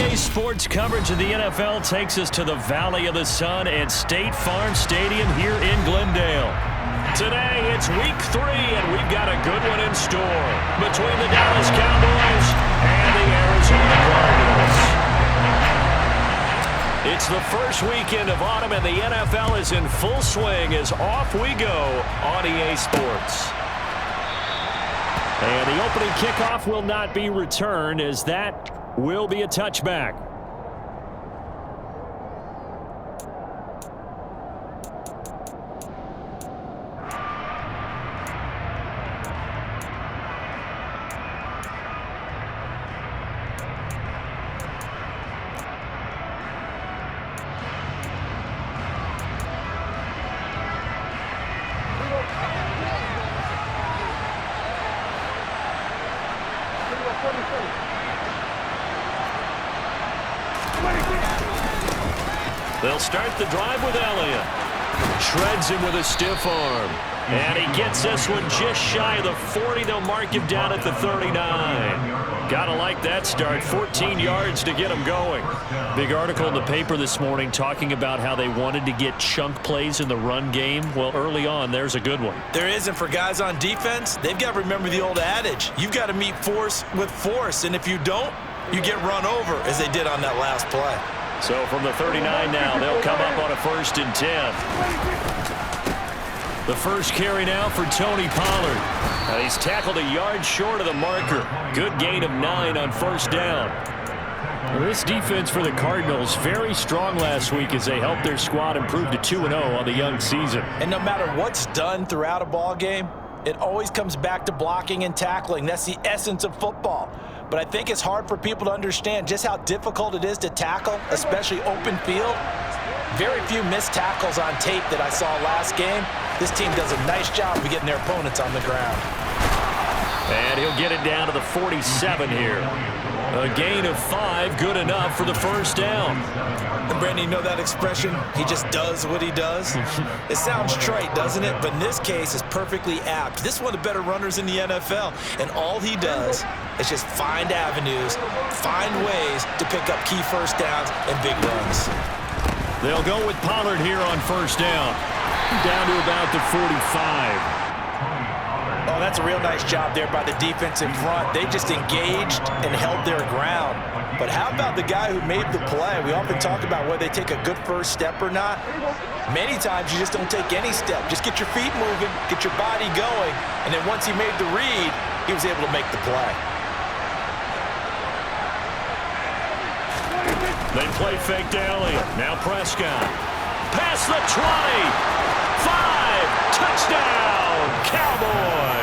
Today's sports coverage of the NFL takes us to the Valley of the Sun and State Farm Stadium here in Glendale. Today, it's week 3, and we've got a good one in store between the Dallas Cowboys and the Arizona Cardinals. It's the first weekend of autumn, and the NFL is in full swing as off we go on EA Sports. And the opening kickoff will not be returned, as that will be a touchback. They'll start the drive with Elliott. Shreds him with a stiff arm. And he gets this one just shy of the 40. They'll mark him down at the 39. Gotta like that start. 14 yards to get him going. Big article in the paper this morning talking about how they wanted to get chunk plays in the run game. Well, early on, there's a good one. There is, and for guys on defense, they've got to remember the old adage. You've got to meet force with force, and if you don't, you get run over, as they did on that last play. So from the 39 now, they'll come up on a 1st and 10. The first carry now for Tony Pollard. He's tackled a yard short of the marker. Good gain of 9 on 1st down. Well, this defense for the Cardinals, very strong last week as they helped their squad improve to 2-0 on the young season. And no matter what's done throughout a ball game, it always comes back to blocking and tackling. That's the essence of football. But I think it's hard for people to understand just how difficult it is to tackle, especially open field. Very few missed tackles on tape that I saw last game. This team does a nice job of getting their opponents on the ground. And he'll get it down to the 47 here. A gain of 5, good enough for the 1st down. And Brandon, you know that expression? He just does what he does? It sounds trite, doesn't it? But in this case, it's perfectly apt. This is one of the better runners in the NFL. And all he does is just find avenues, find ways to pick up key 1st downs and big runs. They'll go with Pollard here on 1st down. Down to about the 45. Oh, that's a real nice job there by the defense in front. They just engaged and held their ground. But how about the guy who made the play? We often talk about whether they take a good first step or not. Many times you just don't take any step. Just get your feet moving, get your body going, and then once he made the read, he was able to make the play. They play fake to Elliott. Now Prescott. Past the 20. 5. Touchdown, Cowboys.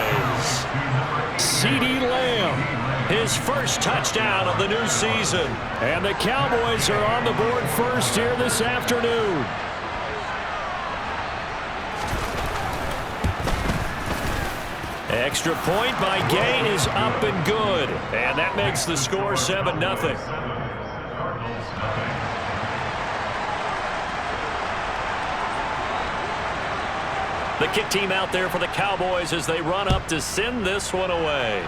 CeeDee Lamb, his first touchdown of the new season. And the Cowboys are on the board first here this afternoon. Extra point by Gain is up and good. And that makes the score 7-0. The kick team out there for the Cowboys as they run up to send this one away.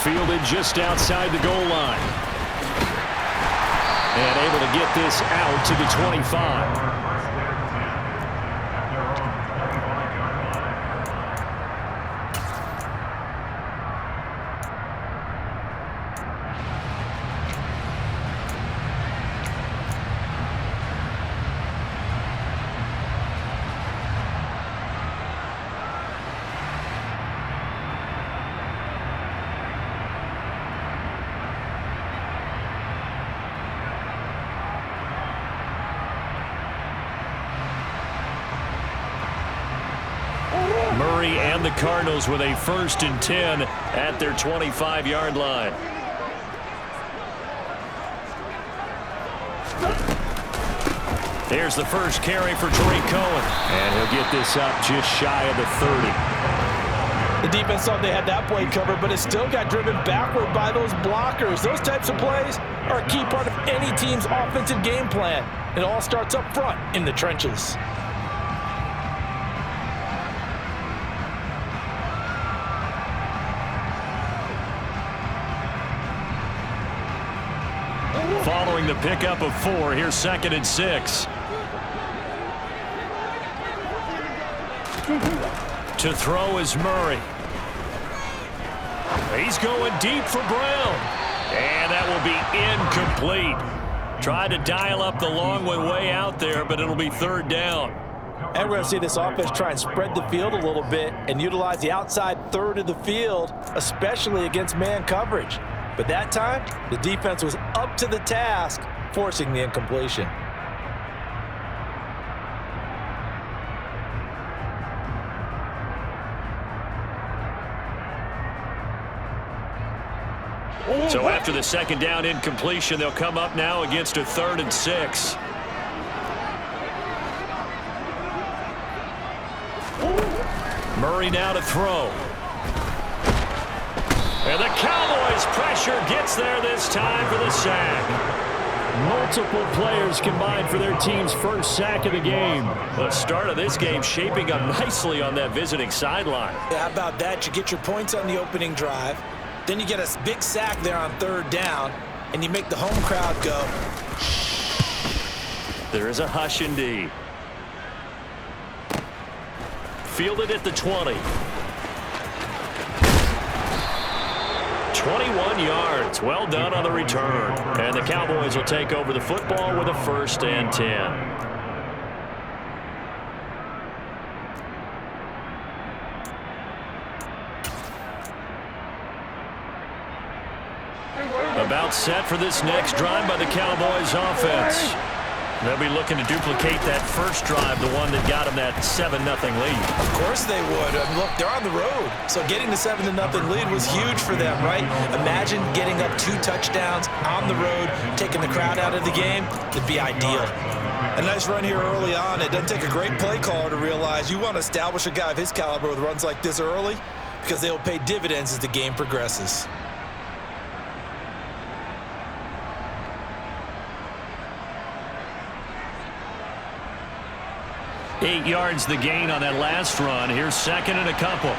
Fielded just outside the goal line. And able to get this out to the 25. Murray and the Cardinals with a 1st and 10 at their 25-yard line. There's the first carry for Tariq Cohen. And he'll get this up just shy of the 30. The defense thought they had that play covered, but it still got driven backward by those blockers. Those types of plays are a key part of any team's offensive game plan. It all starts up front in the trenches. following the pickup of 4. Here's 2nd and 6. To throw is Murray. He's going deep for Brown. And that will be incomplete. Tried to dial up the long one way out there, but it'll be 3rd down. And we're going to see this offense try and spread the field a little bit and utilize the outside third of the field, especially against man coverage. But that time, the defense was up to the task, forcing the incompletion. So after the 2nd down incompletion, they'll come up now against a 3rd and 6. Murray now to throw. And the Cowboys' pressure gets there this time for the sack. Multiple players combined for their team's first sack of the game. The start of this game shaping up nicely on that visiting sideline. Yeah, how about that? You get your points on the opening drive. Then you get a big sack there on 3rd down, and you make the home crowd go. There is a hush indeed. Fielded at the 20. 21 yards. Well done on the return. And the Cowboys will take over the football with a 1st and 10. About set for this next drive by the Cowboys offense. They'll be looking to duplicate that first drive, the one that got them that 7-0 lead. Of course they would. Look, they're on the road. So getting the 7-0 lead was huge for them, right? Imagine getting up 2 touchdowns on the road, taking the crowd out of the game. It'd be ideal. A nice run here early on. It doesn't take a great play caller to realize you want to establish a guy of his caliber with runs like this early because they'll pay dividends as the game progresses. Eight yards the gain on that last run. Here's 2nd and a couple.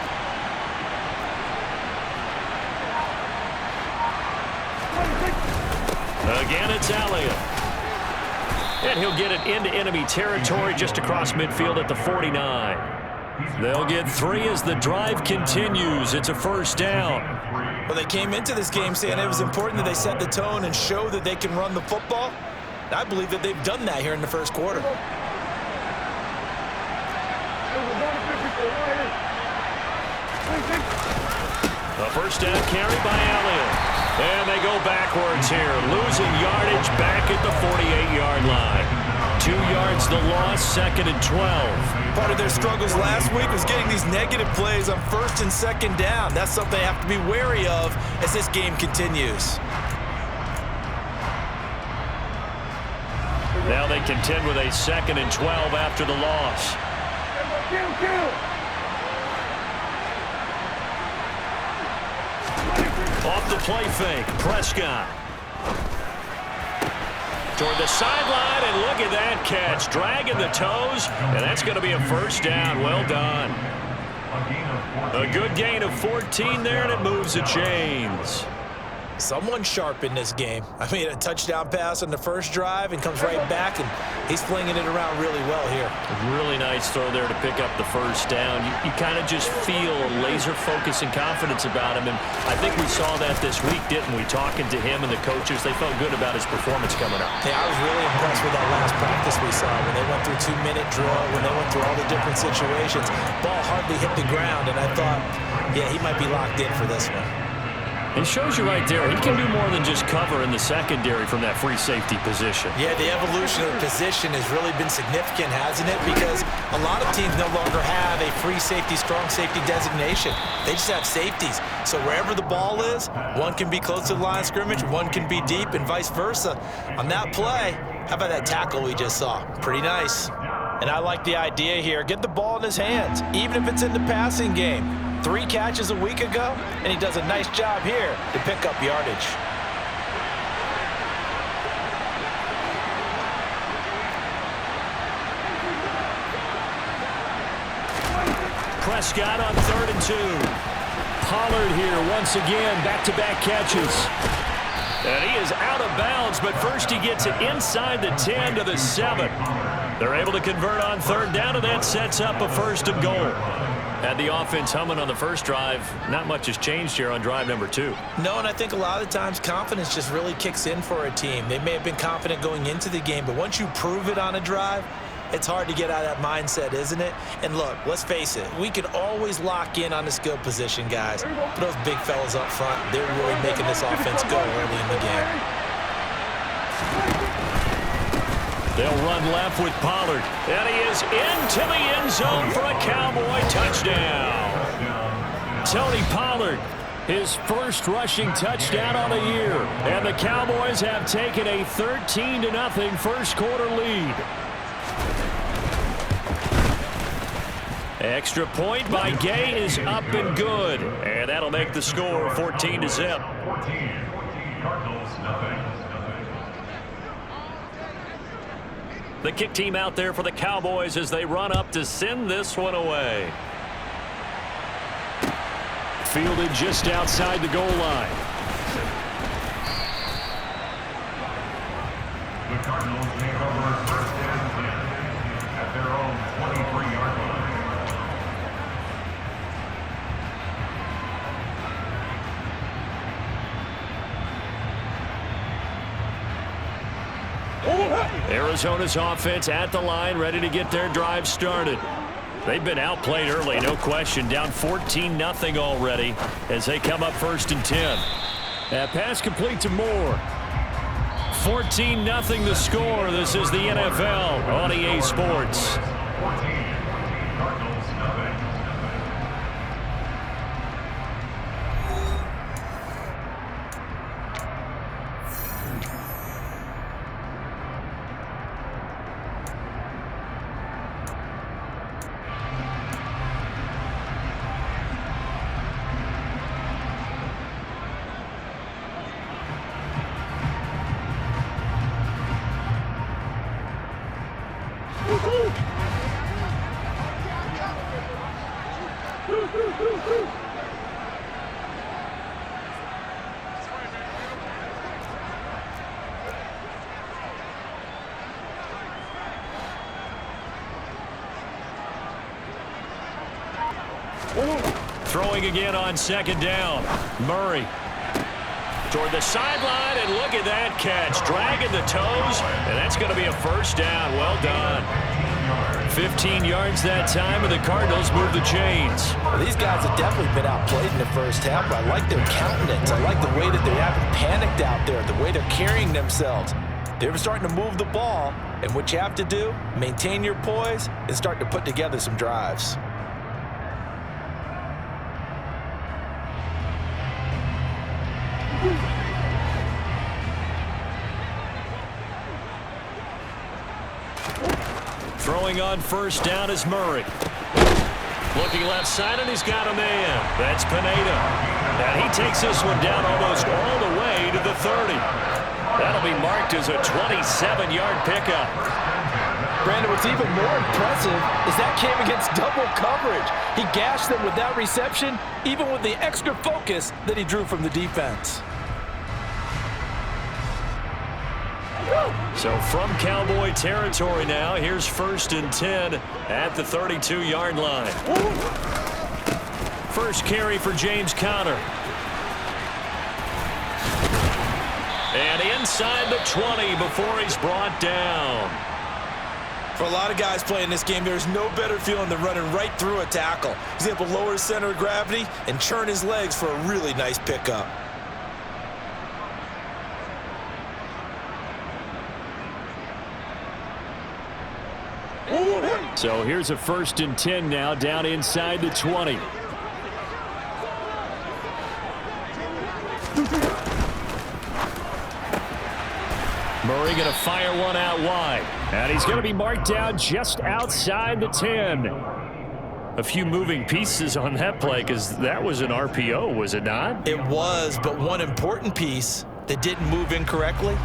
Again, it's Elliott. And he'll get it into enemy territory just across midfield at the 49. They'll get 3 as the drive continues. It's a 1st down. Well, they came into this game saying it was important that they set the tone and show that they can run the football. And I believe that they've done that here in the 1st quarter. A 1st down carry by Elliott. And they go backwards here, losing yardage back at the 48-yard line. 2 yards the loss, 2nd and 12. Part of their struggles last week was getting these negative plays on 1st and 2nd down. That's something they have to be wary of as this game continues. Now they contend with a 2nd and 12 after the loss. Off the play fake, Prescott. Toward the sideline, and look at that catch. Dragging the toes, and that's going to be a 1st down. Well done. A good gain of 14 there, and it moves the chains. Someone sharp in this game. I mean, a touchdown pass on the 1st drive and comes right back, and he's flinging it around really well here. Really nice throw there to pick up the 1st down. You kind of just feel a laser focus and confidence about him, and I think we saw that this week, didn't we? Talking to him and the coaches, they felt good about his performance coming up. Yeah, I was really impressed with that last practice we saw when they went through 2-minute drill, when they went through all the different situations. Ball hardly hit the ground, and I thought, yeah, he might be locked in for this one. It shows you right there, he can do more than just cover in the secondary from that free safety position. Yeah, the evolution of the position has really been significant, hasn't it? Because a lot of teams no longer have a free safety, strong safety designation. They just have safeties. So wherever the ball is, one can be close to the line of scrimmage, one can be deep, and vice versa. On that play, how about that tackle we just saw? Pretty nice. And I like the idea here. Get the ball in his hands, even if it's in the passing game. 3 catches a week ago, and he does a nice job here to pick up yardage. Prescott on 3rd and 2. Pollard here once again, back-to-back catches. And he is out of bounds, but first he gets it inside the 10 to the 7. They're able to convert on third down, and that sets up a first and goal. Had the offense humming on the first drive. Not much has changed here on drive number 2. No, and I think a lot of the times confidence just really kicks in for a team. They may have been confident going into the game, but once you prove it on a drive, it's hard to get out of that mindset, isn't it? And look, let's face it, we can always lock in on the skill position, guys. But those big fellas up front, they're really making this offense go early in the game. They'll run left with Pollard. And he is into the end zone for a Cowboy touchdown. Tony Pollard, his first rushing touchdown on the year. And the Cowboys have taken a 13-0 first quarter lead. Extra point by Gay is up and good. And that'll make the score 14-0. The kick team out there for the Cowboys as they run up to send this one away. Fielded just outside the goal line. The Cardinals take over first and 10 at their own 23-yard line. Arizona's offense at the line, ready to get their drive started. They've been outplayed early, no question. Down 14-0 already as they come up first and 10. That pass complete to Moore. 14-0 the score. This is the NFL on EA Sports. 14, Cardinals nothing. Throwing again on second down. Murray toward the sideline, and look at that catch. Dragging the toes, and that's going to be a first down. Well done. 15 yards that time, and the Cardinals move the chains. Well, these guys have definitely been outplayed in the first half, but I like their countenance. I like the way that they haven't panicked out there, the way they're carrying themselves. They're starting to move the ball, and what you have to do, maintain your poise and start to put together some drives. Throwing on first down is Murray. Looking left side, and he's got a man. That's Pineda. And he takes this one down almost all the way to the 30. That'll be marked as a 27-yard pickup. Brandon, what's even more impressive is that came against double coverage. He gashed them with that reception, even with the extra focus that he drew from the defense. So from Cowboy territory now, here's first and 10 at the 32-yard line. First carry for James Conner. And inside the 20 before he's brought down. For a lot of guys playing this game, there's no better feeling than running right through a tackle. He's able to lower his center of gravity and churn his legs for a really nice pickup. So here's a first and 10 now down inside the 20. Murray going to fire one out wide. And he's going to be marked down just outside the 10. A few moving pieces on that play because that was an RPO, was it not? It was, but one important piece that didn't move incorrectly,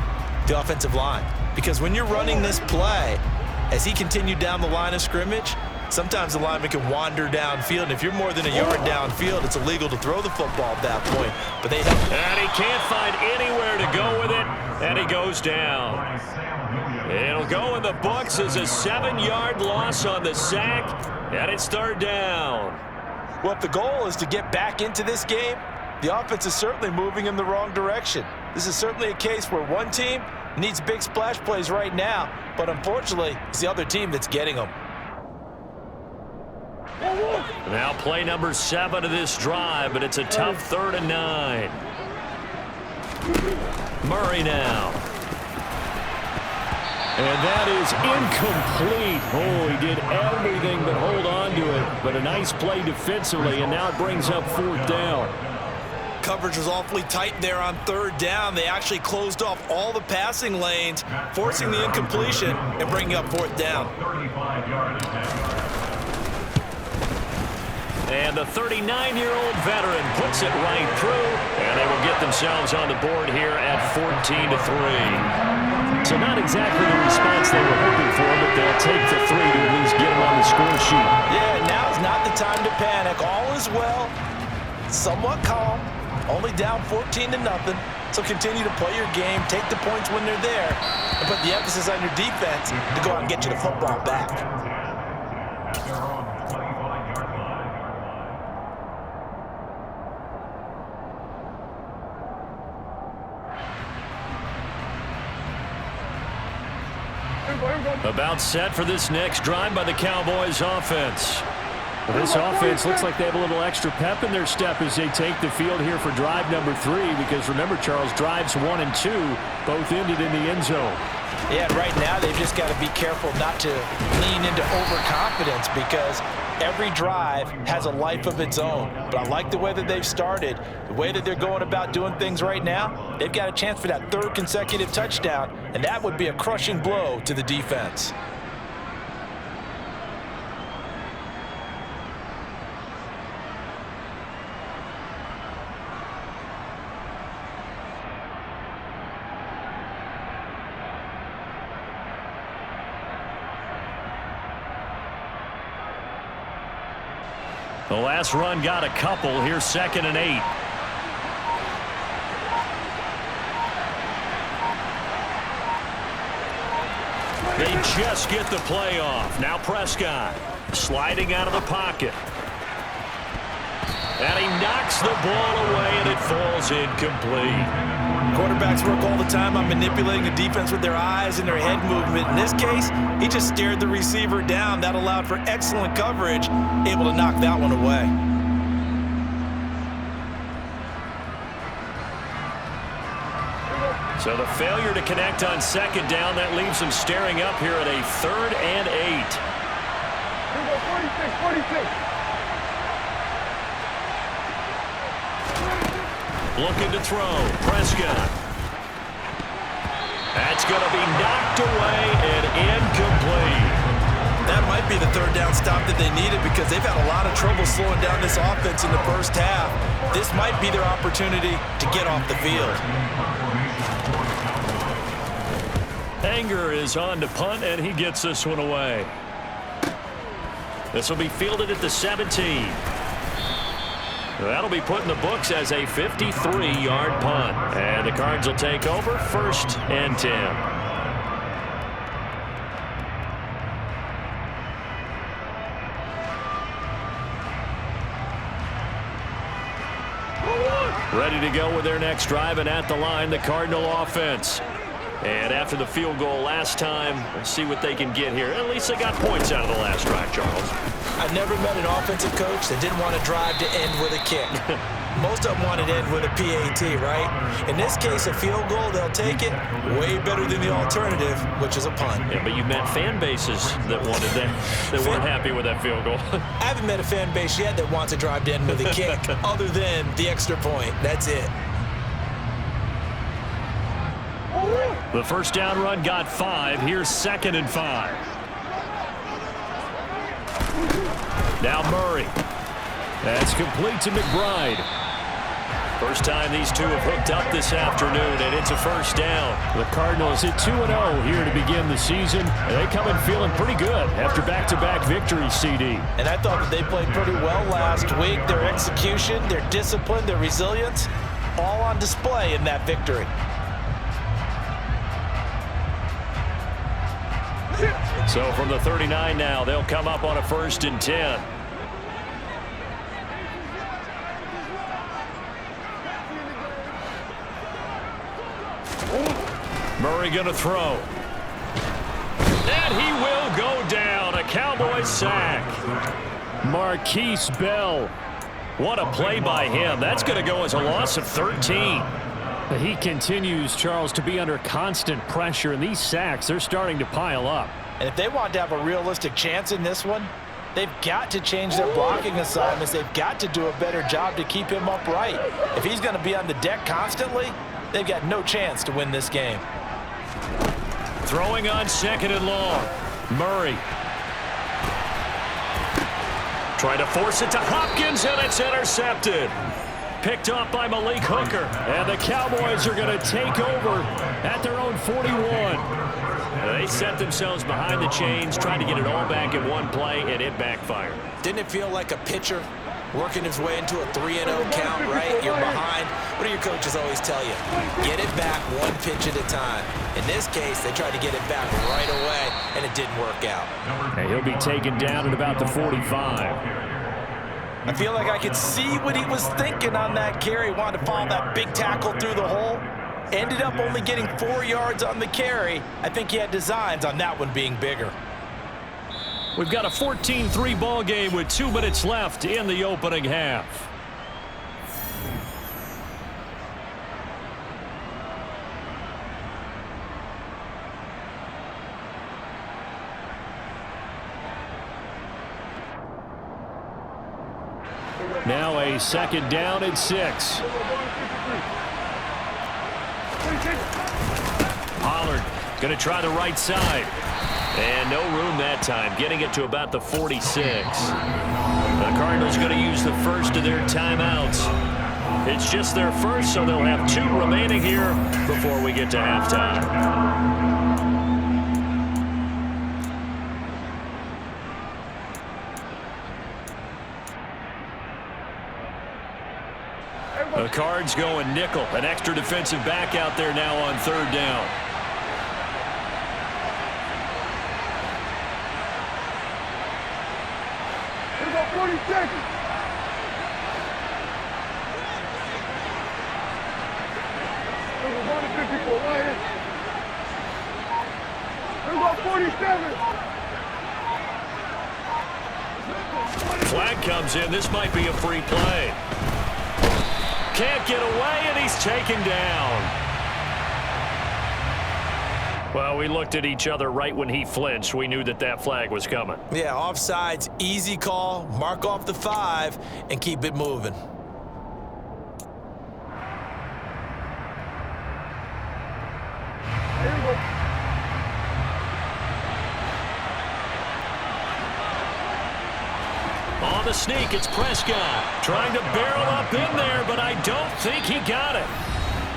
the offensive line. Because when you're running this play, as he continued down the line of scrimmage, sometimes the lineman can wander downfield, and if you're more than a yard downfield, it's illegal to throw the football at that point. But they help. And he can't find anywhere to go with it, and he goes down. It'll go in the books as a 7-yard loss on the sack, and it's third down. Well, if the goal is to get back into this game, the offense is certainly moving in the wrong direction. This is certainly a case where one team needs big splash plays right now, but unfortunately, it's the other team that's getting them. Now play number 7 of this drive, but it's a tough 3rd and 9. Murray now. And that is incomplete. Oh, he did everything but hold on to it. But a nice play defensively, and now it brings up 4th down. Coverage was awfully tight there on 3rd down. They actually closed off all the passing lanes, forcing the incompletion and bringing up 4th down. And the 39-year-old veteran puts it right through, and they will get themselves on the board here at 14-3. So not exactly the response they were hoping for, but they'll take the 3 to at least get them on the score sheet. Yeah, now's not the time to panic. All is well, somewhat calm, only down 14-0. So continue to play your game, take the points when they're there, and put the emphasis on your defense to go out and get you the football back. About set for this next drive by the Cowboys offense. This offense looks like they have a little extra pep in their step as they take the field here for drive number 3, because remember, Charles, drives 1 and 2 both ended in the end zone. Yeah, right now they've just got to be careful not to lean into overconfidence, because every drive has a life of its own. But I like the way that they've started, the way that they're going about doing things right now. They've got a chance for that 3rd consecutive touchdown, and that would be a crushing blow to the defense. The last run got a couple. Here's 2nd and 8. They just get the play off. Now Prescott sliding out of the pocket. And he knocks the ball away, and it falls incomplete. Quarterbacks work all the time on manipulating a defense with their eyes and their head movement. In this case, he just stared the receiver down. That allowed for excellent coverage, able to knock that one away. So the failure to connect on 2nd down, that leaves them staring up here at a 3rd and 8. 46. Looking to throw. Prescott. That's going to be knocked away and incomplete. That might be the 3rd down stop that they needed, because they've had a lot of trouble slowing down this offense in the first half. This might be their opportunity to get off the field. Anger is on to punt, and he gets this one away. This will be fielded at the 17. That'll be put in the books as a 53-yard punt. And the Cards will take over, 1st and 10. Ready to go with their next drive, and at the line, the Cardinal offense. And after the field goal last time, let's see what they can get here. At least they got points out of the last drive, Charles. I've never met an offensive coach that didn't want to drive to end with a kick. Most of them want it to end with a PAT, right? In this case, a field goal, they'll take it. Way better than the alternative, which is a punt. Yeah, but you met fan bases that wanted that, that weren't happy with that field goal. I haven't met a fan base yet that wants to drive to end with a kick, other than the extra point. That's it. The first down run got 5. Here's 2nd and 5. Now Murray. That's complete to McBride. First time these two have hooked up this afternoon, and it's a first down. The Cardinals hit 2-0 here to begin the season, and they come in feeling pretty good after back-to-back victories, CD. And I thought that they played pretty well last week. Their execution, their discipline, their resilience, all on display in that victory. So from the 39 now, they'll come up on a 1st and 10. Murray going to throw. And he will go down. A Cowboys sack. Marquise Bell. What a play by him. That's going to go as a loss of 13. He continues, Charles, to be under constant pressure, and these sacks, they're starting to pile up. And if they want to have a realistic chance in this one, they've got to change their blocking assignments. They've got to do a better job to keep him upright. If he's going to be on the deck constantly, they've got no chance to win this game. Throwing on 2nd and long. Murray. Trying to force it to Hopkins, and it's intercepted. Picked off by Malik Hooker. And the Cowboys are going to take over at their own 41. They set themselves behind the chains, trying to get it all back in one play, and it backfired. Didn't it feel like a pitcher working his way into a 3-0 count, right? You're behind. What do your coaches always tell you? Get it back one pitch at a time. In this case, they tried to get it back right away, and it didn't work out. And he'll be taken down at about the 45. I feel like I could see what he was thinking on that carry. Wanted to follow that big tackle through the hole. Ended up only getting 4 yards on the carry. I think he had designs on that one being bigger. We've got a 14-3 ball game with 2 minutes left in the opening half. Now a 2nd down and 6. Pollard going to try the right side. And no room that time, getting it to about the 46. The Cardinals going to use the first of their timeouts. It's just their first, so they'll have 2 remaining here before we get to halftime. The Cards going nickel. An extra defensive back out there now on 3rd down. Here we go, 40 seconds. Here we go, 47. Flag comes in. This might be a free play. Can't get away, and he's taken down. Well, we looked at each other right when he flinched. We knew that that flag was coming. Yeah, offsides, easy call. Mark off the 5 and keep it moving. On the sneak, it's Prescott. Trying to barrel up in there, but I don't think he got it.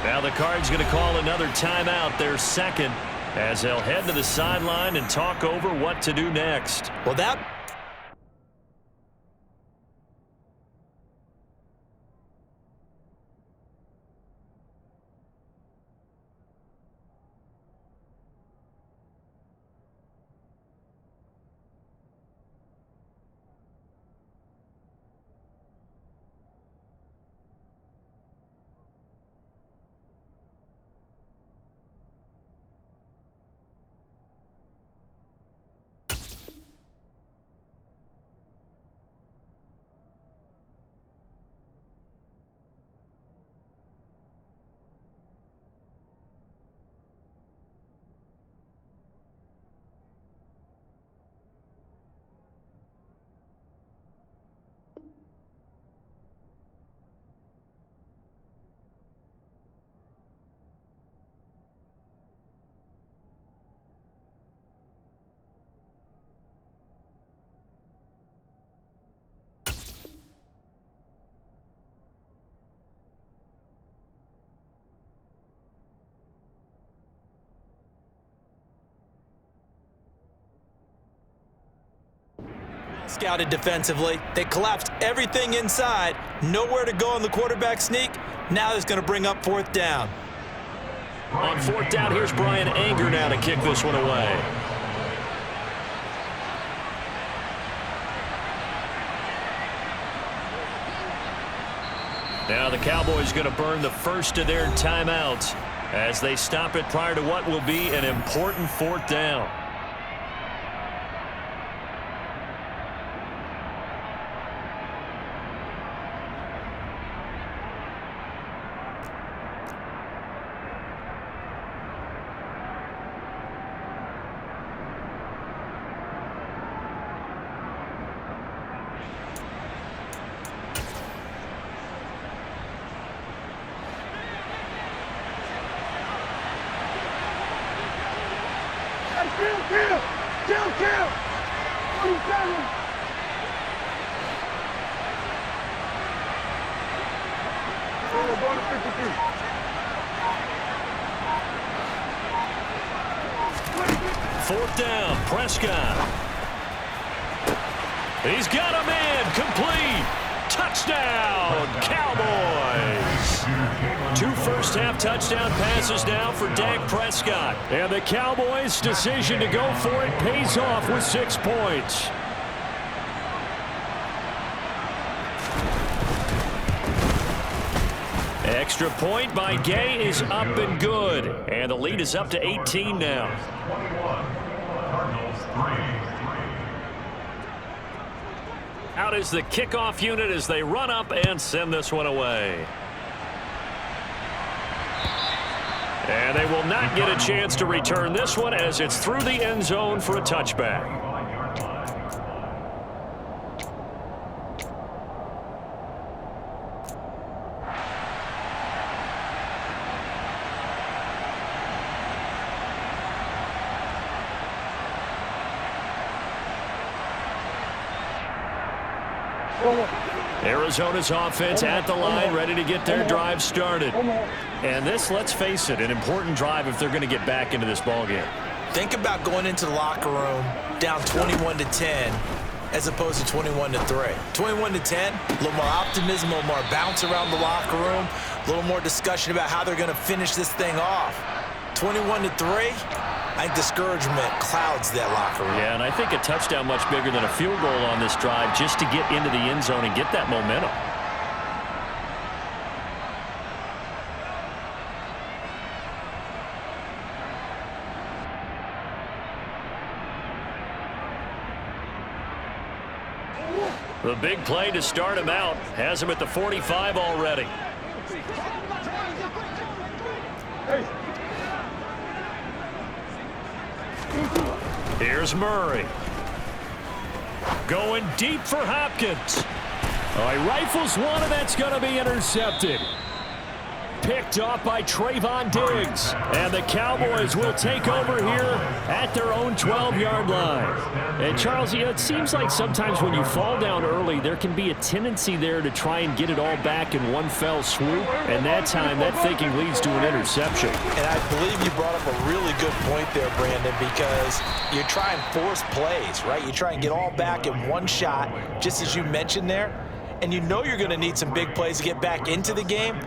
Now the Cards going to call another timeout, their 2nd, as they'll head to the sideline and talk over what to do next. Well, that... scouted defensively. They collapsed everything inside. Nowhere to go on the quarterback sneak. Now it's going to bring up 4th down. On 4th down, here's Brian Anger now to kick this one away. Now the Cowboys going to burn the first of their timeouts as they stop it prior to what will be an important 4th down. Kill! 27! Go to 53. Fourth down, Prescott. He's got a man, complete. Touchdown, Cowboys. 2 first-half touchdown passes now for Dak Prescott. And the Cowboys' decision to go for it pays off with 6 points. Extra point by Gay is up and good. And the lead is up to 18 now. 21. Cardinals 3. Out is the kickoff unit as they run up and send this one away. And they will not get a chance to return this one as it's through the end zone for a touchback. Arizona's offense at the line, ready to get their drive started. And this, let's face it, an important drive if they're going to get back into this ballgame. Think about going into the locker room down 21-10 as opposed to 21-3. 21-10, a little more optimism, a little more bounce around the locker room, a little more discussion about how they're going to finish this thing off. 21-3, I think discouragement clouds that locker room. Yeah, and I think a touchdown much bigger than a field goal on this drive just to get into the end zone and get that momentum. The big play to start him out has him at the 45 already. Here's Murray. Going deep for Hopkins. All right, rifles one, and that's going to be intercepted. Picked off by Trayvon Diggs. And the Cowboys will take over here at their own 12-yard line. And, Charles, you know, it seems like sometimes when you fall down early, there can be a tendency there to try and get it all back in one fell swoop. And that time, that thinking leads to an interception. And I believe you brought up a really good point there, Brandon, because you try and force plays, right? You try and get all back in one shot, just as you mentioned there. And you know you're going to need some big plays to get back into the game.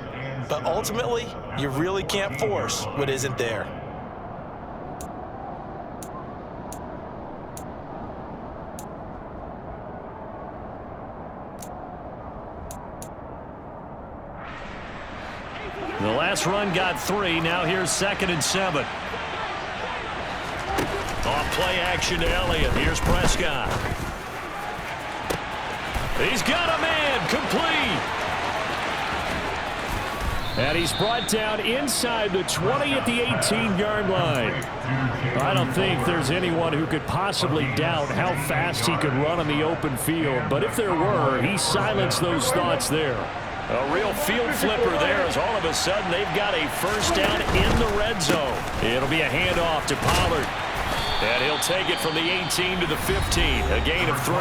But ultimately, you really can't force what isn't there. The last run got 3. Now here's 2nd and 7. Off play action to Elliott. Here's Prescott. He's got a man, complete. And he's brought down inside the 20 at the 18-yard line. I don't think there's anyone who could possibly doubt how fast he could run on the open field. But if there were, he silenced those thoughts there. A real field flipper there as all of a sudden they've got a first down in the red zone. It'll be a handoff to Pollard. And he'll take it from the 18 to the 15, a gain of 3.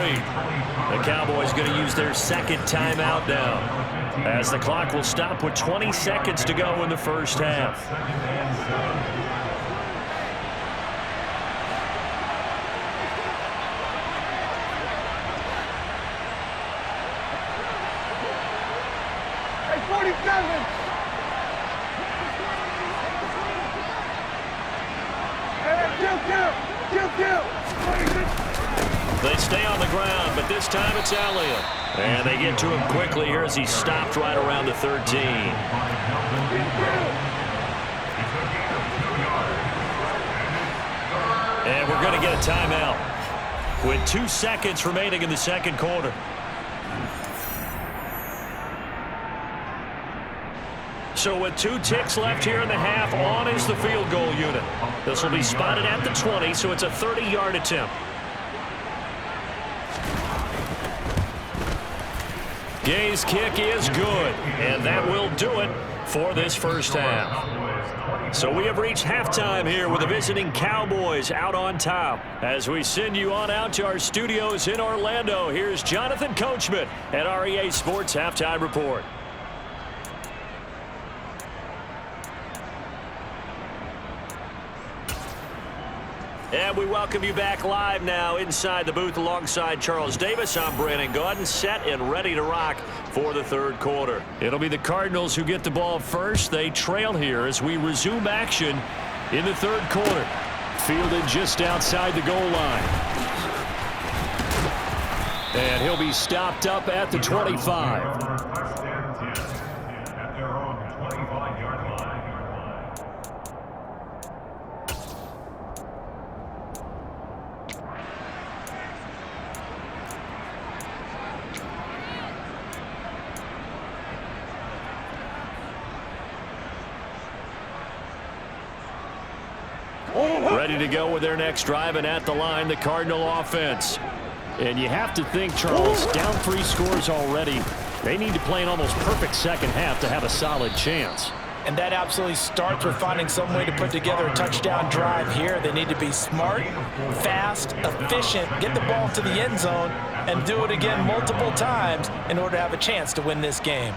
The Cowboys going to use their 2nd timeout now, as the clock will stop with 20 seconds to go in the first half. 47. Kill. They stay on the ground, but this time it's Elliott. And they get to him quickly here as he stopped right around the 13. And we're going to get a timeout with 2 seconds remaining in the second quarter. So with 2 ticks left here in the half, on is the field goal unit. This will be spotted at the 20, so it's a 30-yard attempt. Gay's kick is good, and that will do it for this first half. So we have reached halftime here with the visiting Cowboys out on top. As we send you on out to our studios in Orlando, here's Jonathan Coachman at REA Sports Halftime Report. And we welcome you back live now inside the booth alongside Charles Davis. I'm Brandon Gaudin, set and ready to rock for the third quarter. It'll be the Cardinals who get the ball first. They trail here as we resume action in the third quarter. Fielded just outside the goal line. And he'll be stopped up at the 25. Ready to go with their next drive, and at the line, the Cardinal offense. And you have to think, Charles, down 3 scores already. They need to play an almost perfect second half to have a solid chance. And that absolutely starts with finding some way to put together a touchdown drive here. They need to be smart, fast, efficient, get the ball to the end zone, and do it again multiple times in order to have a chance to win this game.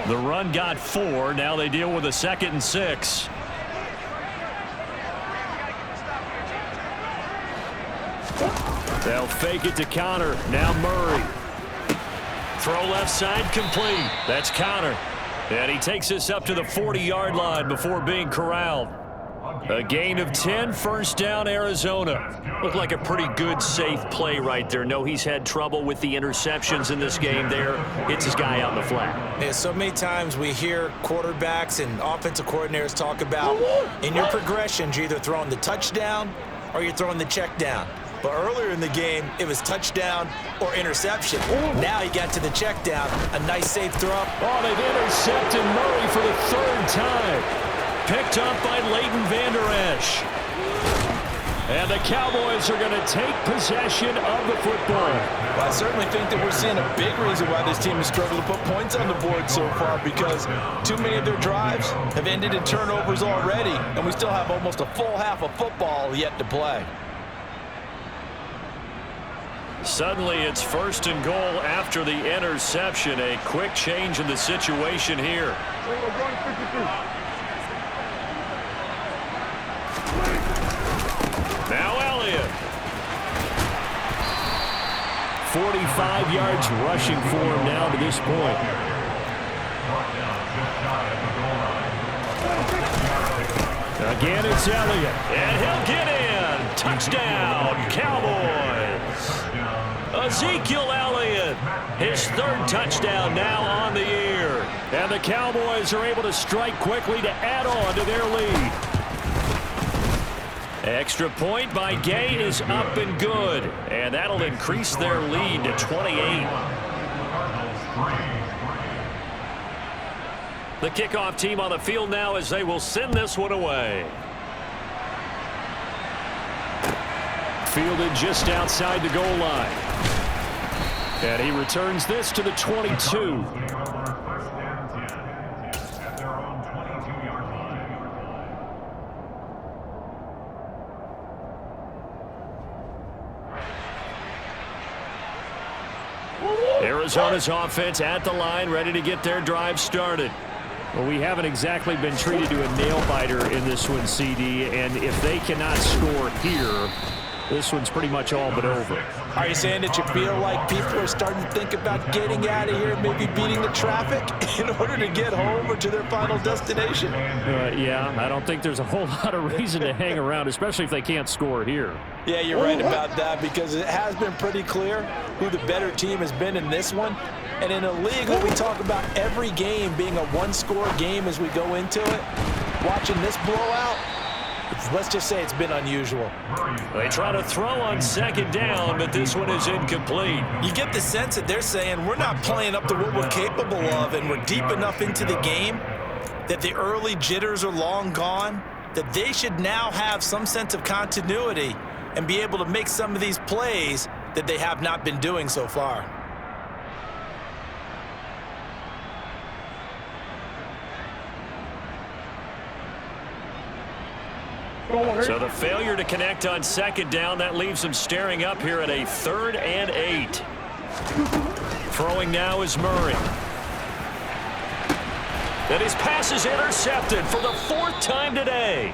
The run got 4. Now they deal with a 2nd and 6. They'll fake it to Connor. Now Murray. Throw left side complete. That's Connor. And he takes us up to the 40-yard line before being corralled. A gain of 10, first down, Arizona. Looked like a pretty good, safe play right there. No, he's had trouble with the interceptions in this game there. Hits his guy out in the flat. Yeah, so many times we hear quarterbacks and offensive coordinators talk about in your progressions, you're either throwing the touchdown or you're throwing the check down. But earlier in the game, it was touchdown or interception. Now he got to the check down. A nice, safe throw. Oh, they've intercepted Murray for the 3rd time. Picked up by Leighton Vander Esch. And the Cowboys are going to take possession of the football. Well, I certainly think that we're seeing a big reason why this team has struggled to put points on the board so far, because too many of their drives have ended in turnovers already, and we still have almost a full half of football yet to play. Suddenly it's 1st and goal after the interception. A quick change in the situation here. Now Elliott. 45 yards rushing for him now to this point. Again, it's Elliott. And he'll get in. Touchdown, Cowboys. Ezekiel Elliott, his 3rd touchdown now on the year. And the Cowboys are able to strike quickly to add on to their lead. Extra point by Gay is up and good. And that'll increase their lead to 28. The kickoff team on the field now as they will send this one away. Fielded just outside the goal line. And he returns this to the 22. Arizona's offense at the line, ready to get their drive started. Well, we haven't exactly been treated to a nail-biter in this one, CD, and if they cannot score here, this one's pretty much all but over. Are you saying that you feel like people are starting to think about getting out of here, maybe beating the traffic in order to get home or to their final destination? Yeah, I don't think there's a whole lot of reason to hang around, especially if they can't score here. Yeah, you're right about that, because it has been pretty clear who the better team has been in this one. And in a league where we talk about every game being a one-score game as we go into it, watching this blowout, let's just say it's been unusual. They try to throw on second down, but this one is incomplete. You get the sense that they're saying we're not playing up to what we're capable of, and we're deep enough into the game that the early jitters are long gone, that they should now have some sense of continuity and be able to make some of these plays that they have not been doing so far. So the failure to connect on second down, that leaves them staring up here at a 3rd and 8. Throwing now is Murray. And his pass is intercepted for the 4th time today.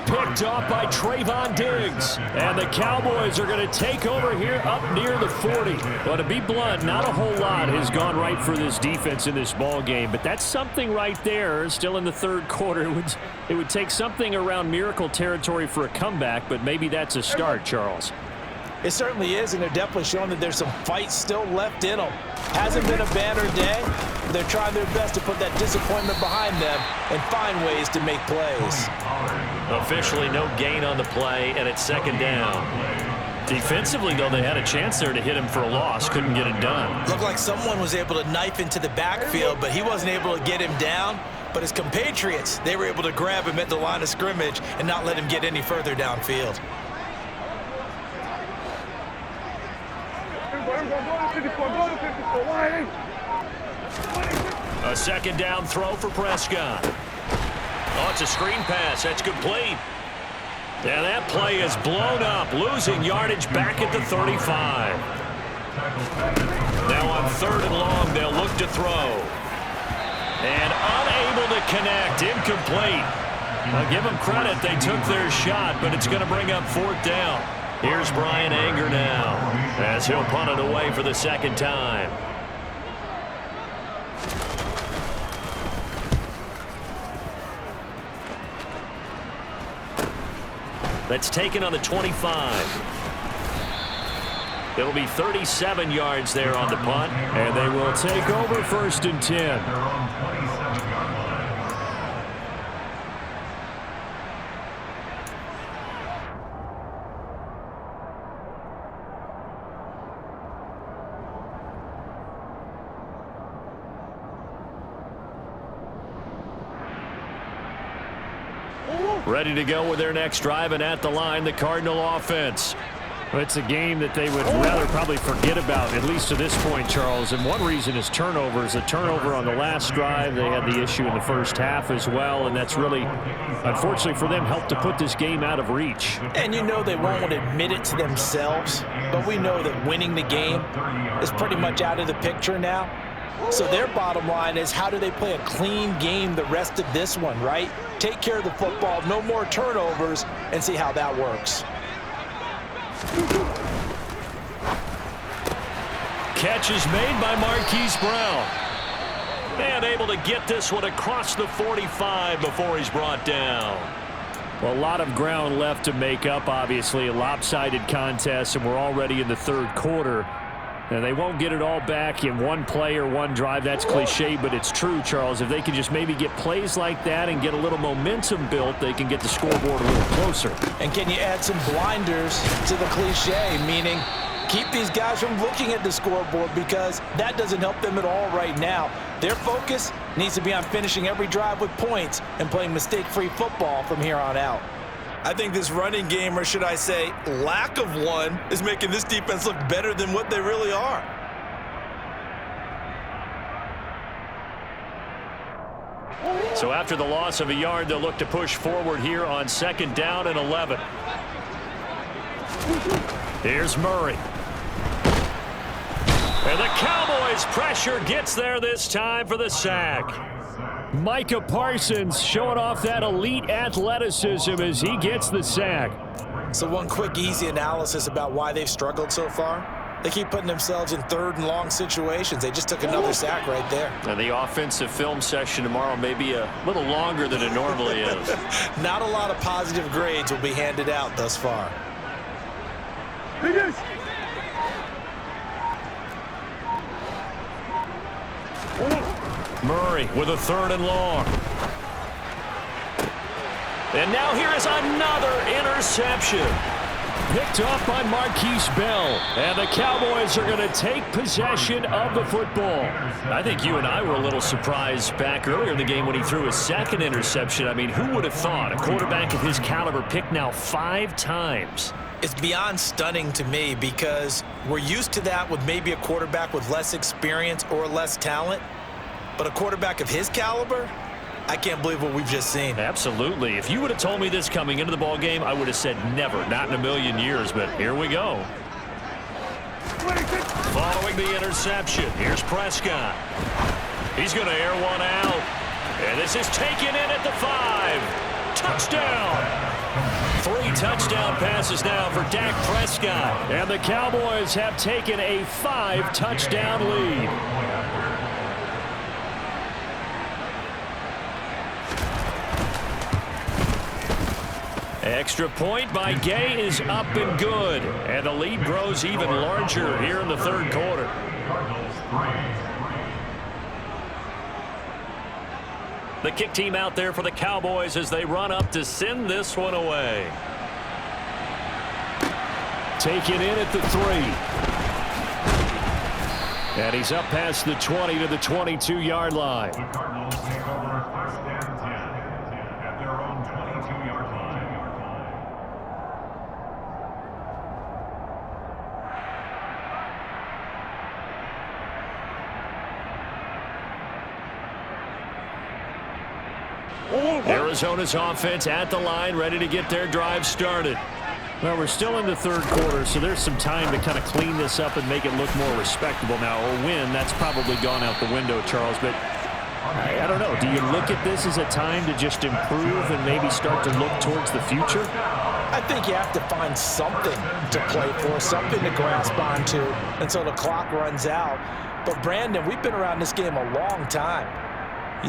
Picked off by Trayvon Diggs. And the Cowboys are going to take over here up near the 40. Well, to be blunt, not a whole lot has gone right for this defense in this ball game, but that's something right there. Still in the 3rd quarter. It would take something around miracle territory for a comeback, but maybe that's a start, Charles. It certainly is, and they're definitely showing that there's some fight still left in them. Hasn't been a banner day, but they're trying their best to put that disappointment behind them and find ways to make plays. Officially no gain on the play, and it's second down. Defensively, though, they had a chance there to hit him for a loss. Couldn't get it done. Looked like someone was able to knife into the backfield, but he wasn't able to get him down. But his compatriots, they were able to grab him at the line of scrimmage and not let him get any further downfield. A second down throw for Prescott. Oh, it's a screen pass. That's complete. And that play is blown up, losing yardage back at the 35. Now on 3rd and long, they'll look to throw. And unable to connect, incomplete. I'll give them credit, they took their shot, but it's going to bring up 4th down. Here's Brian Anger now, as he'll punt it away for the 2nd time. That's taken on the 25. It'll be 37 yards there on the punt. And they will take over 1st and 10. Ready to go with their next drive, and at the line, the Cardinal offense. It's a game that they would rather probably forget about, at least to this point, Charles. And one reason is turnovers. A turnover on the last drive. They had the issue in the first half as well, and that's really, unfortunately for them, helped to put this game out of reach. And you know they won't admit it to themselves, but we know that winning the game is pretty much out of the picture now. So their bottom line is, how do they play a clean game the rest of this one, right? Take care of the football, no more turnovers, and see how that works. Catch is made by Marquise Brown. And able to get this one across the 45 before he's brought down. Well, a lot of ground left to make up, obviously. A lopsided contest, and we're already in the 3rd quarter. And they won't get it all back in one play or one drive. That's cliche, but it's true, Charles. If they can just maybe get plays like that and get a little momentum built, they can get the scoreboard a little closer. And can you add some blinders to the cliche, meaning keep these guys from looking at the scoreboard, because that doesn't help them at all right now. Their focus needs to be on finishing every drive with points and playing mistake-free football from here on out. I think this running game, or should I say lack of one, is making this defense look better than what they really are. So after the loss of a yard, they'll look to push forward here on 2nd down and 11. Here's Murray. And the Cowboys' pressure gets there this time for the sack. Micah Parsons showing off that elite athleticism as he gets the sack. So one quick, easy analysis about why they've struggled so far. They keep putting themselves in 3rd and long situations. They just took another sack right there. And the offensive film session tomorrow may be a little longer than it normally is. Not a lot of positive grades will be handed out thus far. Murray with a 3rd and long. And now here is another interception. Picked off by Marquise Bell. And the Cowboys are going to take possession of the football. I think you and I were a little surprised back earlier in the game when he threw his 2nd interception. I mean, who would have thought a quarterback of his caliber picked now 5 times? It's beyond stunning to me because we're used to that with maybe a quarterback with less experience or less talent. But a quarterback of his caliber, I can't believe what we've just seen. Absolutely. If you would have told me this coming into the ball game, I would have said never, not in a million years, but here we go. Following the interception, here's Prescott. He's going to air one out. And this is taken in at the 5. Touchdown. 3 touchdown passes now for Dak Prescott. And the Cowboys have taken a 5-touchdown lead. Extra point by Gay is up and good. And the lead grows even larger here in the 3rd quarter. The kick team out there for the Cowboys as they run up to send this one away. Taken in at the 3. And he's up past the 20 to the 22-yard line. The Cardinals take over 1st and 10 at their own 22-yard line. Arizona's offense at the line, ready to get their drive started. Well, we're still in the 3rd quarter, so there's some time to kind of clean this up and make it look more respectable now. Or win, that's probably gone out the window, Charles. But I don't know. Do you look at this as a time to just improve and maybe start to look towards the future? I think you have to find something to play for, something to grasp onto until the clock runs out. But, Brandon, we've been around this game a long time.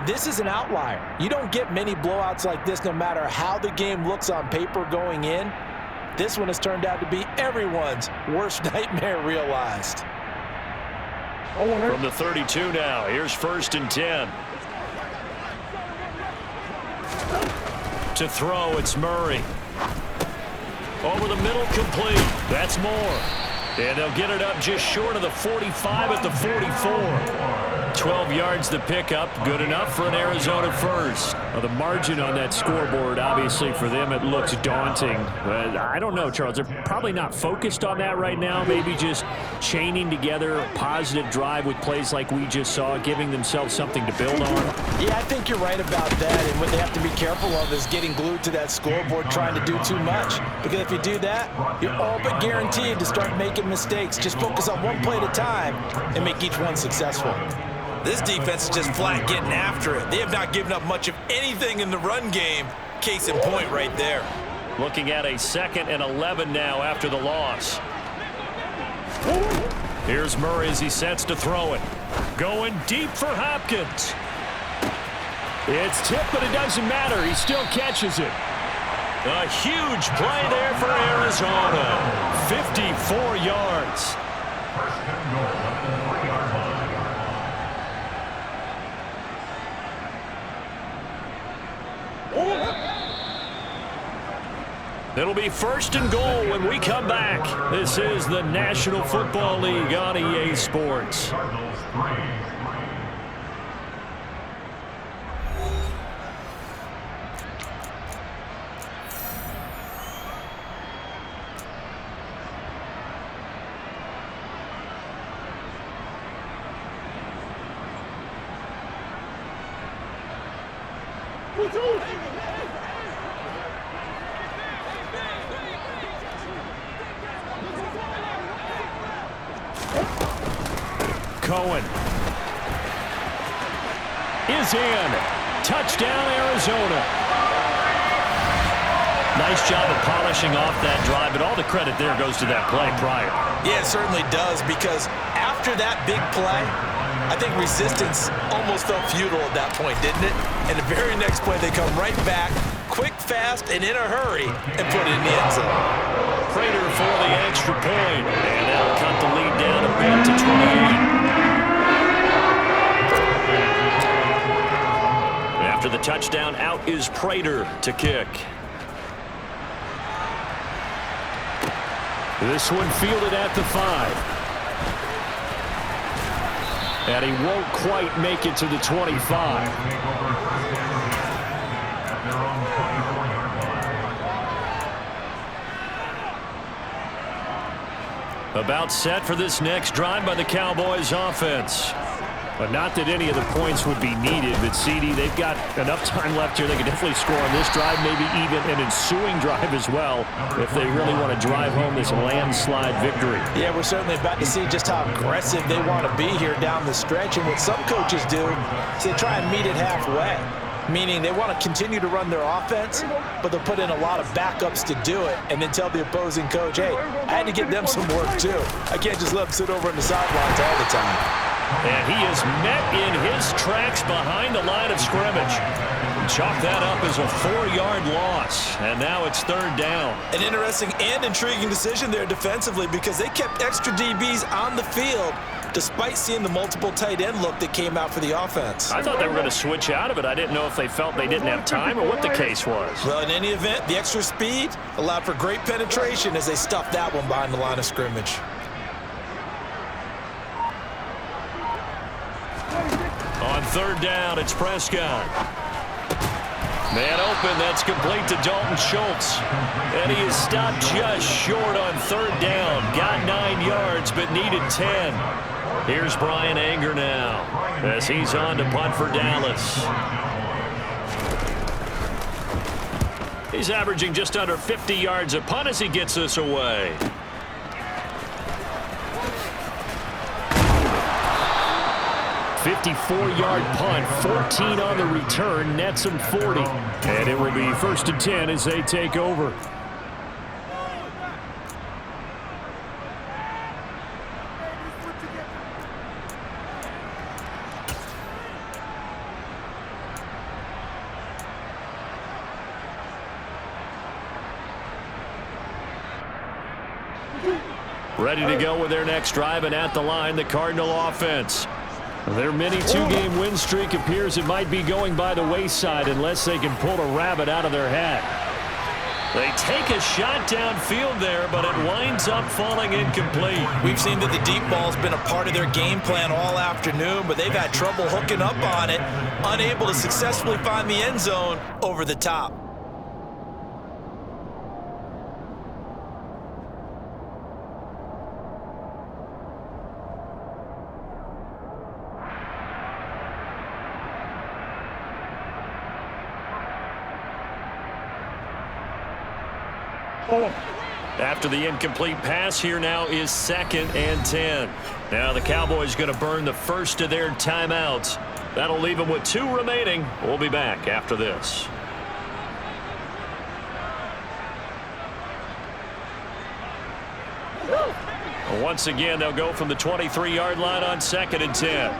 This is an outlier. You don't get many blowouts like this no matter how the game looks on paper going in. This one has turned out to be everyone's worst nightmare realized. From the 32 now, here's 1st and 10. To throw, it's Murray. Over the middle, complete. That's Moore. And they'll get it up just short of the 45 at the 44. 12 yards to pick up. Good enough for an Arizona first. Well, the margin on that scoreboard, obviously, for them, it looks daunting. But I don't know, Charles. They're probably not focused on that right now. Maybe just chaining together a positive drive with plays like we just saw, giving themselves something to build on. Yeah, I think you're right about that. And what they have to be careful of is getting glued to that scoreboard trying to do too much. Because if you do that, you're all but guaranteed to start making mistakes. Just focus on one play at a time and make each one successful. This defense is just flat getting after it. They have not given up much of anything in the run game. Case in point right there. Looking at a 2nd and 11 now after the loss. Here's Murray as he sets to throw it. Going deep for Hopkins. It's tipped, but it doesn't matter. He still catches it. A huge play there for Arizona. 54 yards. 1st and goal at the 3-yard line. It'll be 1st and goal when we come back. This is the National Football League on EA Sports. Cardinals 3. Cohen is in. Touchdown, Arizona. nice job of polishing off that drive, but all the credit there goes to that play prior. Yeah, it certainly does, because after that big play, I think resistance almost felt futile at that point, didn't it? And the very next play, they come right back, quick, fast, and in a hurry, and put it in the end zone. Prater for the extra point, and that'll cut the lead down a bit to 28. After the touchdown, out is Prater to kick. This one fielded at the 5. And he won't quite make it to the 25. About set for this next drive by the Cowboys offense. But not that any of the points would be needed, but CD, they've got enough time left here. They can definitely score on this drive, maybe even an ensuing drive as well, if they really want to drive home this landslide victory. Yeah, we're certainly about to see just how aggressive they want to be here down the stretch. And what some coaches do is they try and meet it halfway, meaning they want to continue to run their offense, but they'll put in a lot of backups to do it and then tell the opposing coach, hey, I had to get them some work too. I can't just let them sit over on the sidelines all the time. And he is met in his tracks behind the line of scrimmage. Chalk that up as a 4-yard loss, and now it's 3rd down. An interesting and intriguing decision there defensively, because they kept extra DBs on the field despite seeing the multiple tight end look that came out for the offense. I thought they were going to switch out of it. I didn't know if they felt they didn't have time or what the case was. Well, in any event, the extra speed allowed for great penetration as they stuffed that one behind the line of scrimmage. On 3rd down, it's Prescott. Man open, that's complete to Dalton Schultz. And he is stopped just short on 3rd down. Got 9 yards, but needed 10. Here's Brian Anger now as he's on to punt for Dallas. He's averaging just under 50 yards a punt as he gets this away. .54-yard punt, 14 on the return, nets him 40. And it will be 1st and 10 as they take over. Ready to go with their next drive, and at the line, the Cardinal offense. Their mini 2-game win streak appears it might be going by the wayside unless they can pull a rabbit out of their hat. They take a shot downfield there, but it winds up falling incomplete. We've seen that the deep ball's been a part of their game plan all afternoon, but they've had trouble hooking up on it, unable to successfully find the end zone over the top. After the incomplete pass, here now is 2nd and 10. Now the Cowboys going to burn the first of their timeouts. That'll leave them with 2 remaining. We'll be back after this. Once again, they'll go from the 23-yard line on 2nd and 10.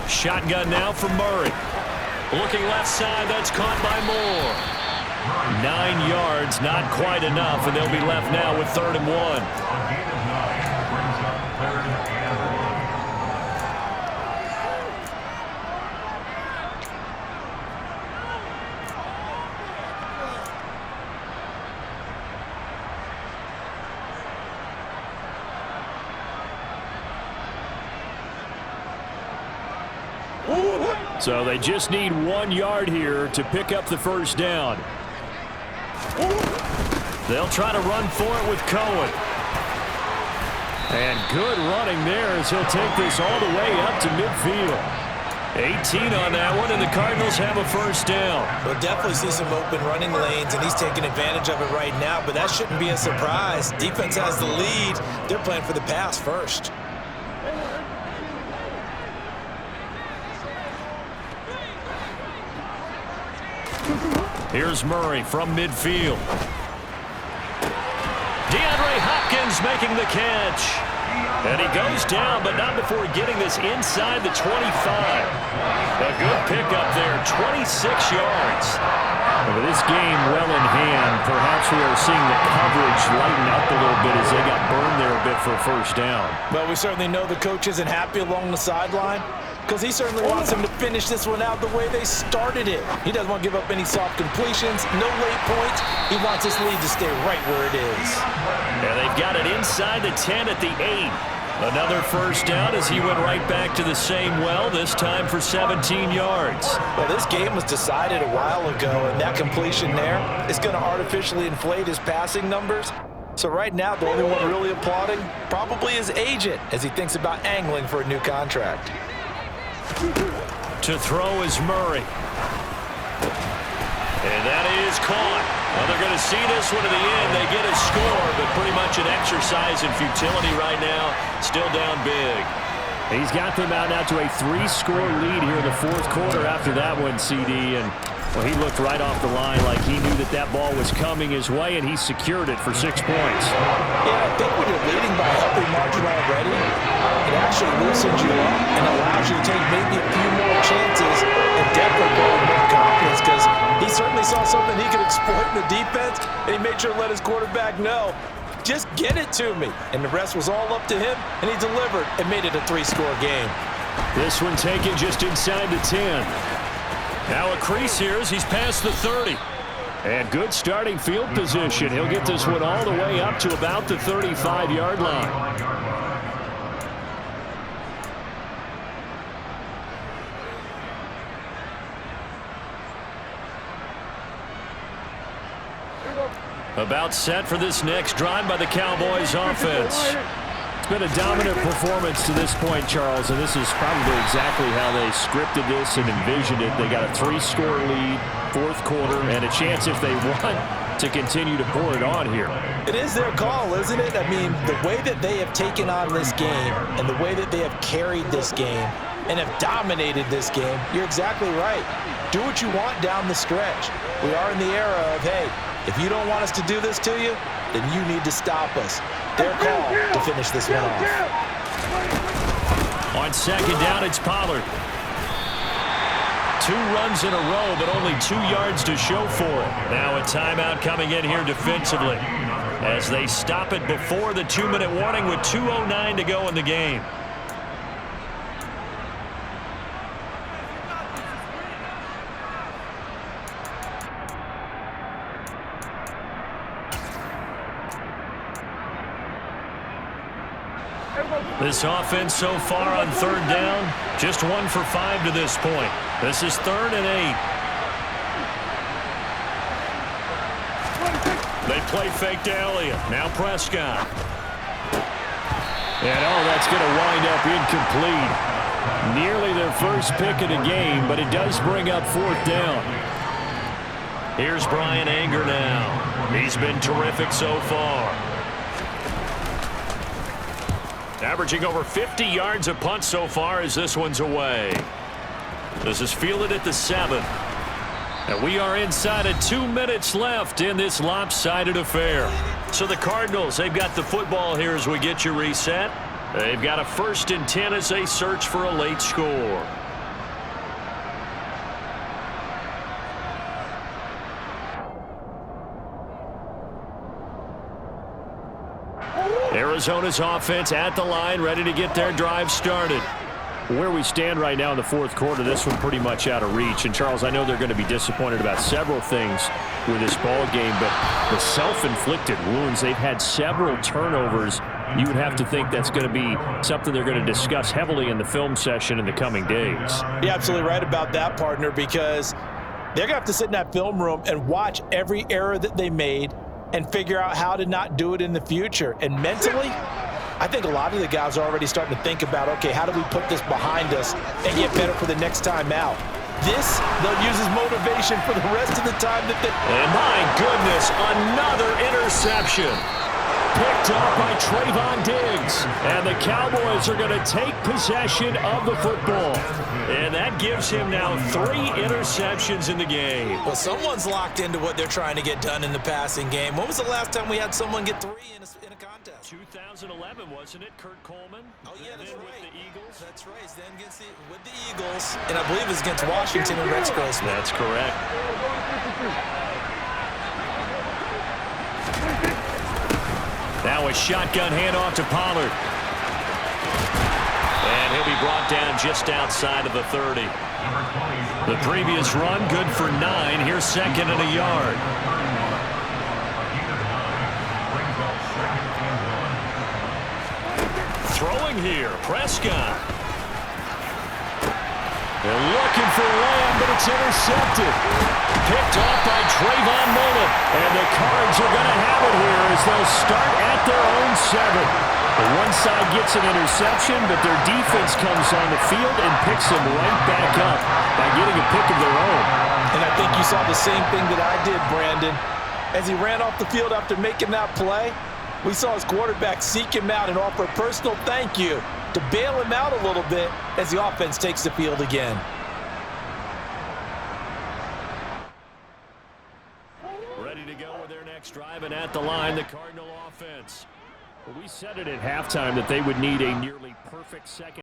Shotgun now for Murray. Looking left side, that's caught by Moore. 9 yards, not quite enough, and they'll be left now with 3rd and 1. So they just need 1 yard here to pick up the first down. They'll try to run for it with Cohen. And good running there as he'll take this all the way up to midfield. 18 on that one, and the Cardinals have a first down. We'll definitely see some open running lanes, and he's taking advantage of it right now, but that shouldn't be a surprise. Defense has the lead. They're playing for the pass first. Here's Murray from midfield. DeAndre Hopkins making the catch. And he goes down, but not before getting this inside the 25. A good pickup there, 26 yards. With this game well in hand, perhaps we are seeing the coverage lighten up a little bit as they got burned there a bit for a first down. Well, we certainly know the coach isn't happy along the sideline because he certainly wants them to finish this one out the way they started it. He doesn't want to give up any soft completions, no late points. He wants this lead to stay right where it is. And they've got it inside the 10 at the 8. Another first down as he went right back to the same well, this time for 17 yards. Well, this game was decided a while ago, and that completion there is going to artificially inflate his passing numbers. So right now, the only one really applauding probably his agent as he thinks about angling for a new contract. To throw is Murray. And that is caught. Well, they're going to see this one to the end. They get a score, but pretty much an exercise in futility right now. Still down big. He's got them out now to a 3-score lead here in the fourth quarter after that one, CD. And well, he looked right off the line like he knew that that ball was coming his way, and he secured it for 6 points. Yeah, I think when you're leading by a healthy margin already, it actually loosens you up and allows you to take maybe a few more chances and definitely go with more confidence because he certainly saw something he could exploit in the defense, and he made sure to let his quarterback know, just get it to me. And the rest was all up to him, and he delivered and made it a 3-score game. This one taken just inside the 10. Now a crease here as he's past the 30. And good starting field position. He'll get this one all the way up to about the 35-yard line. About set for this next drive by the Cowboys offense. It's been a dominant performance to this point, Charles, and this is probably exactly how they scripted this and envisioned it. They got a 3-score lead, fourth quarter, and a chance if they want to continue to pour it on here. It is their call, isn't it? I mean, the way that they have taken on this game and the way that they have carried this game and have dominated this game, you're exactly right. Do what you want down the stretch. We are in the era of, hey, if you don't want us to do this to you, then you need to stop us. Their call to finish this one off. On second down, it's Pollard. 2 runs in a row, but only 2 yards to show for it. Now a timeout coming in here defensively as they stop it before the 2-minute warning with 2:09 to go in the game. This offense so far on third down, just 1 for 5 to this point. This is 3rd and 8. They play fake to Elliott. Now Prescott. And that's going to wind up incomplete. Nearly their first pick of the game, but it does bring up 4th down. Here's Brian Anger now. He's been terrific so far. Averaging over 50 yards a punt so far as this one's away. This is fielded at the 7. And we are inside of 2 minutes left in this lopsided affair. So the Cardinals, they've got the football here as we get you reset. They've got a 1st and 10 as they search for a late score. Arizona's offense at the line, ready to get their drive started. Where we stand right now in the fourth quarter, this one pretty much out of reach. And, Charles, I know they're going to be disappointed about several things with this ball game, but the self-inflicted wounds, they've had several turnovers. You would have to think that's going to be something they're going to discuss heavily in the film session in the coming days. You're absolutely right about that, partner, because they're going to have to sit in that film room and watch every error that they made and figure out how to not do it in the future. And mentally, I think a lot of the guys are already starting to think about, okay, how do we put this behind us and get better for the next time out? This, they'll use as motivation for the rest of the time that they... And my goodness, another interception. Picked off by Trayvon Diggs. And the Cowboys are going to take possession of the football. And that gives him now 3 interceptions in the game. Well, someone's locked into what they're trying to get done in the passing game. When was the last time we had someone get 3 in a contest? 2011, wasn't it? Kurt Coleman. Oh, yeah, that's right. With the Eagles. That's right. Then with the Eagles. And I believe it was against Washington and Rex Grossman. That's correct. Now a shotgun handoff to Pollard. And he'll be brought down just outside of the 30. The previous run, good for 9. Here's second and a yard. Throwing here, Prescott. They're looking for Lamb, but it's intercepted. Picked off by Trayvon Mullen. And the Cards are going to have it here as they'll start at their own 7. The one side gets an interception, but their defense comes on the field and picks them right back up by getting a pick of their own. And I think you saw the same thing that I did, Brandon. As he ran off the field after making that play, we saw his quarterback seek him out and offer a personal thank you to bail him out a little bit as the offense takes the field again. Ready to go with their next drive, and at the line, the Cardinal offense. We said it at halftime that they would need a nearly perfect second